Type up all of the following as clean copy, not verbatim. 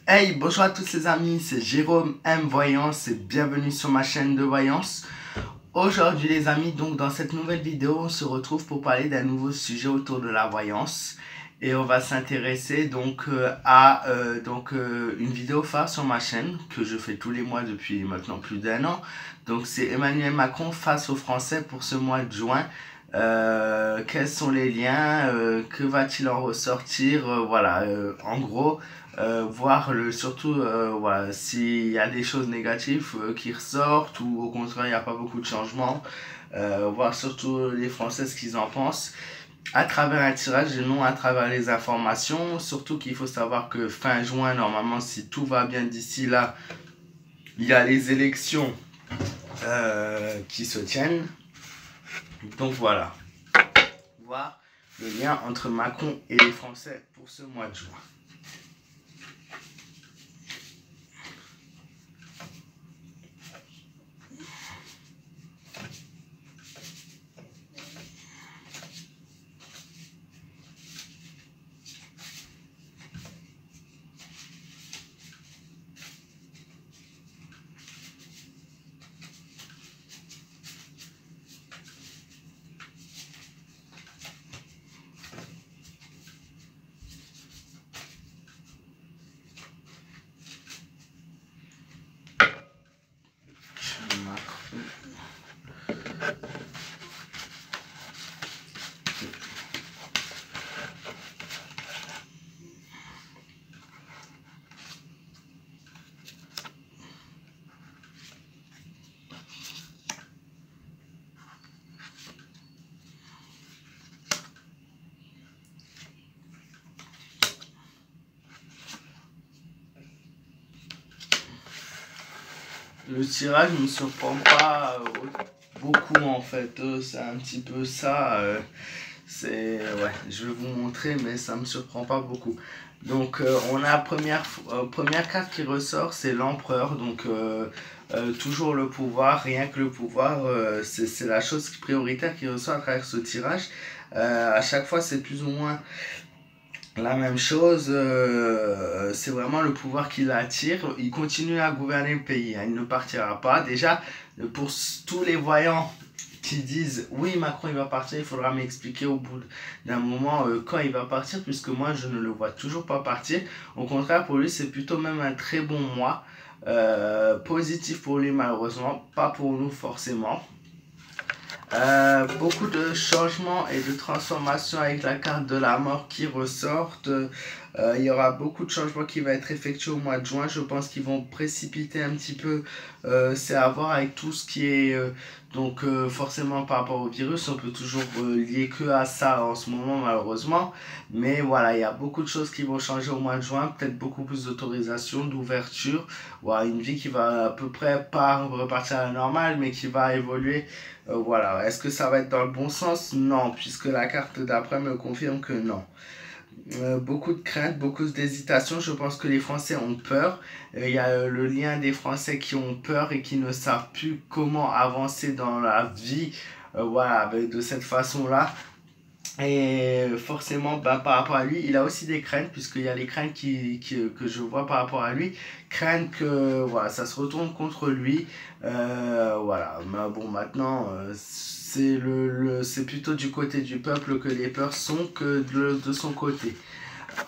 Hey, bonjour à tous les amis, c'est Jérôme M Voyance et bienvenue sur ma chaîne de voyance. Aujourd'hui les amis, donc dans cette nouvelle vidéo, on se retrouve pour parler d'un nouveau sujet autour de la voyance. Et on va s'intéresser une vidéo phare sur ma chaîne que je fais tous les mois depuis maintenant plus d'1 an. Donc c'est Emmanuel Macron face aux Français pour ce mois de juin. Quels sont les liens, que va-t-il en ressortir, en gros, voir voilà, s'il y a des choses négatives qui ressortent ou au contraire il n'y a pas beaucoup de changements, voir surtout les Français ce qu'ils en pensent à travers un tirage et non à travers les informations. Surtout qu'il faut savoir que fin juin, normalement, si tout va bien d'ici là, il y a les élections qui se tiennent. Donc voilà, voir le lien entre Macron et les Français pour ce mois de juin. Le tirage ne me surprend pas beaucoup en fait, c'est un petit peu ça, je vais vous montrer mais ça me surprend pas beaucoup. Donc on a première carte qui ressort, c'est l'empereur, donc toujours le pouvoir, rien que le pouvoir, c'est la chose prioritaire qui ressort à travers ce tirage. À chaque fois c'est plus ou moins la même chose, c'est vraiment le pouvoir qui l'attire. Il continue à gouverner le pays, hein, il ne partira pas. Déjà, pour tous les voyants qui disent oui Macron il va partir, il faudra m'expliquer au bout d'un moment quand il va partir, puisque moi je ne le vois toujours pas partir. Au contraire, pour lui c'est plutôt même un très bon mois, positif pour lui malheureusement, pas pour nous forcément. Beaucoup de changements et de transformations avec la carte de la mort qui ressortent. Il y aura beaucoup de changements qui vont être effectués au mois de juin. Je pense qu'ils vont précipiter un petit peu. C'est à voir avec tout ce qui est forcément par rapport au virus. On peut toujours lier que à ça en ce moment malheureusement. Mais voilà, il y a beaucoup de choses qui vont changer au mois de juin. Peut-être beaucoup plus d'autorisation, d'ouverture. Voilà, une vie qui va à peu près pas repartir à la normale, mais qui va évoluer. Voilà, est-ce que ça va être dans le bon sens? Non, puisque la carte d'après me confirme que non. Beaucoup de craintes, beaucoup d'hésitations. Je pense que les Français ont peur. Il y a le lien des Français qui ont peur et qui ne savent plus comment avancer dans la vie, de cette façon-là. Et forcément, par rapport à lui, il a aussi des craintes, puisqu'il y a les craintes que je vois par rapport à lui. Crainte que voilà, ça se retourne contre lui. Mais bon, maintenant, c'est plutôt du côté du peuple que les peurs sont que de son côté.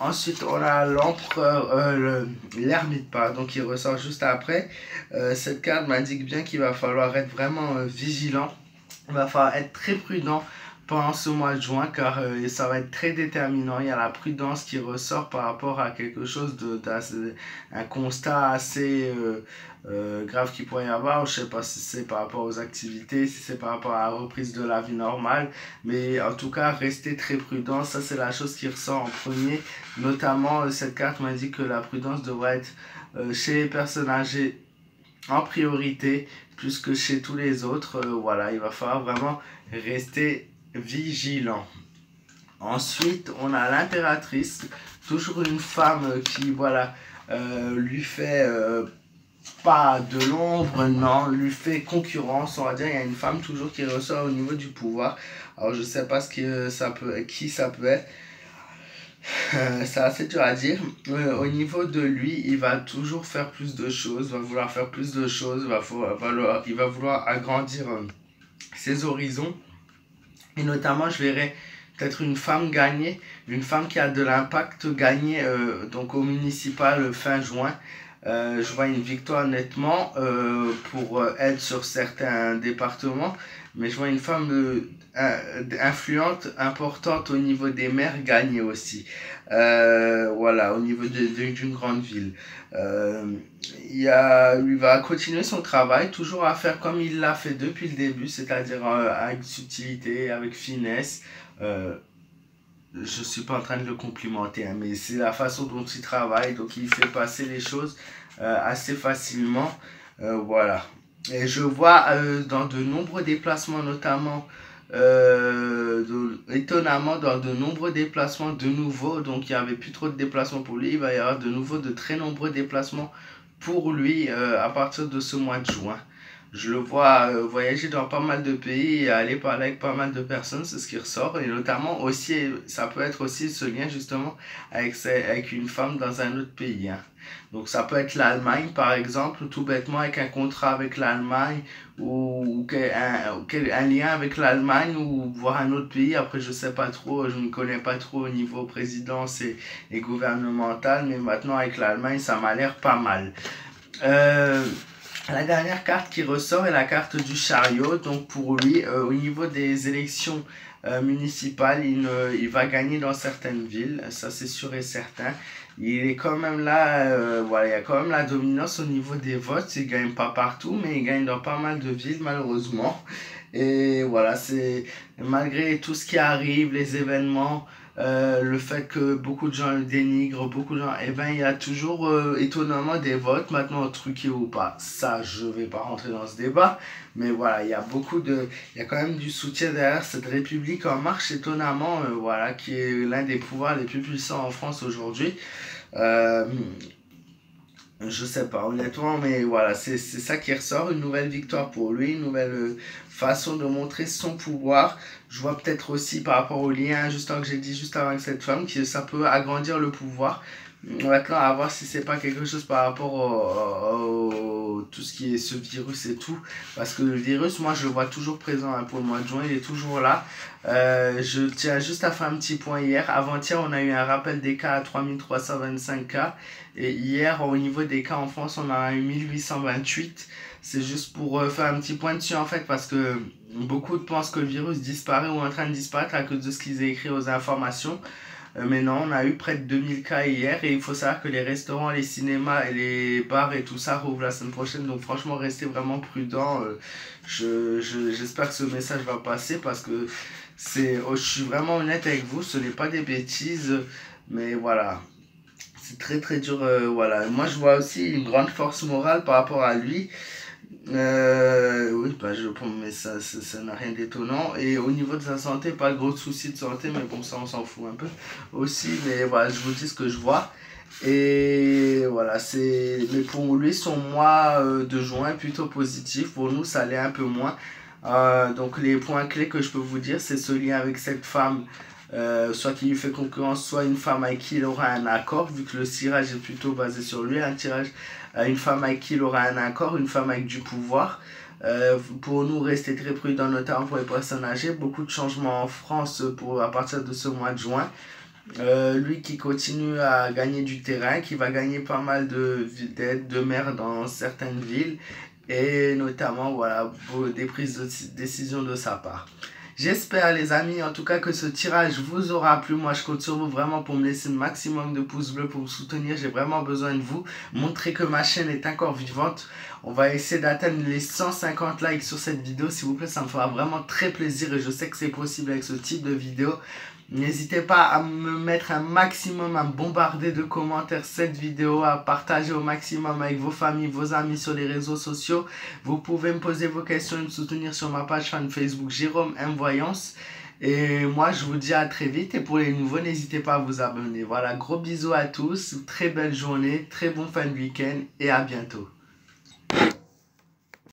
Ensuite, on a l'empereur, l'ermite, pardon, qui ressort juste après. Cette carte m'indique bien qu'il va falloir être vraiment vigilant. Il va falloir être très prudent pendant ce mois de juin, car ça va être très déterminant. Il y a la prudence qui ressort par rapport à quelque chose un constat assez grave qu'il pourrait y avoir. Je ne sais pas si c'est par rapport aux activités, si c'est par rapport à la reprise de la vie normale, mais en tout cas restez très prudent. Ça c'est la chose qui ressort en premier. Notamment cette carte m'indique que la prudence devrait être chez les personnes âgées en priorité plus que chez tous les autres. Il va falloir vraiment rester vigilant. Ensuite, on a l'impératrice, toujours une femme qui lui fait pas de l'ombre, non, lui fait concurrence, on va dire. Il y a une femme toujours qui ressort au niveau du pouvoir. Alors je sais pas qui ça peut être. C'est assez dur à dire. Au niveau de lui, il va toujours faire plus de choses, va vouloir faire plus de choses, il va vouloir agrandir ses horizons. Et notamment, je verrais peut-être une femme gagner, une femme qui a de l'impact gagner donc au municipal fin juin. Je vois une victoire nettement pour elle sur certains départements, mais je vois une femme influente, importante au niveau des maires gagner aussi. Voilà, au niveau d'une grande ville. Euh, il va continuer son travail, toujours à faire comme il l'a fait depuis le début, c'est-à-dire avec subtilité, avec finesse. Euh, je suis pas en train de le complimenter, hein, mais c'est la façon dont il travaille, donc il fait passer les choses assez facilement. Voilà. Et je vois dans de nombreux déplacements, notamment, étonnamment, dans de nombreux déplacements de nouveau, donc il n'y avait plus trop de déplacements pour lui, il va y avoir de nouveau de très nombreux déplacements pour lui à partir de ce mois de juin. Je le vois voyager dans pas mal de pays et aller parler avec pas mal de personnes, c'est ce qui ressort. Et notamment aussi, ça peut être aussi ce lien justement avec une femme dans un autre pays, hein. Donc ça peut être l'Allemagne par exemple, tout bêtement avec un contrat avec l'Allemagne ou un lien avec l'Allemagne ou voir un autre pays. Après je sais pas trop, je ne connais pas trop au niveau présidence et gouvernemental, mais maintenant avec l'Allemagne ça m'a l'air pas mal. Euh, la dernière carte qui ressort est la carte du chariot. Donc pour lui, au niveau des élections municipales, il va gagner dans certaines villes, ça c'est sûr et certain. Il est quand même là, voilà, il y a quand même la dominance au niveau des votes. Il ne gagne pas partout, mais il gagne dans pas mal de villes malheureusement. Et voilà, c'est malgré tout ce qui arrive, les événements, le fait que beaucoup de gens le dénigrent, beaucoup de gens, eh ben, il y a toujours étonnamment des votes, maintenant truqués ou pas. Ça, je vais pas rentrer dans ce débat, mais voilà, il y a quand même du soutien derrière cette République en marche, étonnamment, voilà, qui est l'un des pouvoirs les plus puissants en France aujourd'hui. Euh, je sais pas, honnêtement, mais voilà, c'est ça qui ressort. Une nouvelle victoire pour lui, une nouvelle façon de montrer son pouvoir. Je vois peut-être aussi par rapport au lien, justement, que j'ai dit juste avant avec cette femme, que ça peut agrandir le pouvoir. Maintenant, à voir si c'est pas quelque chose par rapport tout ce qui est ce virus et tout. Parce que le virus, moi, je le vois toujours présent, hein, pour le mois de juin, il est toujours là. Je tiens juste à faire un petit point hier. Avant-hier, on a eu un rappel des cas à 3325 cas. Et hier, au niveau des cas en France, on en a eu 1828. C'est juste pour faire un petit point dessus, en fait, parce que beaucoup pensent que le virus disparaît ou est en train de disparaître à cause de ce qu'ils ont écrit aux informations. Mais non, on a eu près de 2000 cas hier et il faut savoir que les restaurants, les cinémas et les bars et tout ça rouvrent la semaine prochaine. Donc franchement, restez vraiment prudents. J'espère que ce message va passer parce que je suis vraiment honnête avec vous, ce n'est pas des bêtises. Mais voilà, c'est très très dur. Voilà. Moi, je vois aussi une grande force morale par rapport à lui. Oui, bah, mais ça n'a rien d'étonnant. Et au niveau de sa santé, pas de gros soucis de santé, mais bon, ça, on s'en fout un peu aussi. Mais voilà, je vous dis ce que je vois. Et voilà, mais pour lui, son mois de juin est plutôt positif. Pour nous, ça l'est un peu moins. Donc, les points clés que je peux vous dire, c'est ce lien avec cette femme. Soit qui lui fait concurrence, soit une femme avec qui il aura un accord, vu que le tirage est plutôt basé sur lui, un tirage une femme avec qui il aura un accord, une femme avec du pouvoir. Pour nous, rester très prudents, notamment pour les personnes âgées. Beaucoup de changements en France à partir de ce mois de juin. Lui qui continue à gagner du terrain, qui va gagner pas mal d'aides de maire dans certaines villes. Et notamment, voilà, des prises de décision de sa part. J'espère les amis en tout cas que ce tirage vous aura plu. Moi je compte sur vous vraiment pour me laisser le maximum de pouces bleus pour vous soutenir. J'ai vraiment besoin de vous. Montrer que ma chaîne est encore vivante. On va essayer d'atteindre les 150 likes sur cette vidéo. S'il vous plaît, ça me fera vraiment très plaisir et je sais que c'est possible avec ce type de vidéo. N'hésitez pas à me mettre un maximum, à me bombarder de commentaires cette vidéo, à partager au maximum avec vos familles, vos amis sur les réseaux sociaux. Vous pouvez me poser vos questions et me soutenir sur ma page fan Facebook Jérôme M Voyance. Et moi, je vous dis à très vite. Et pour les nouveaux, n'hésitez pas à vous abonner. Voilà, gros bisous à tous. Très belle journée, très bon fin de week-end et à bientôt.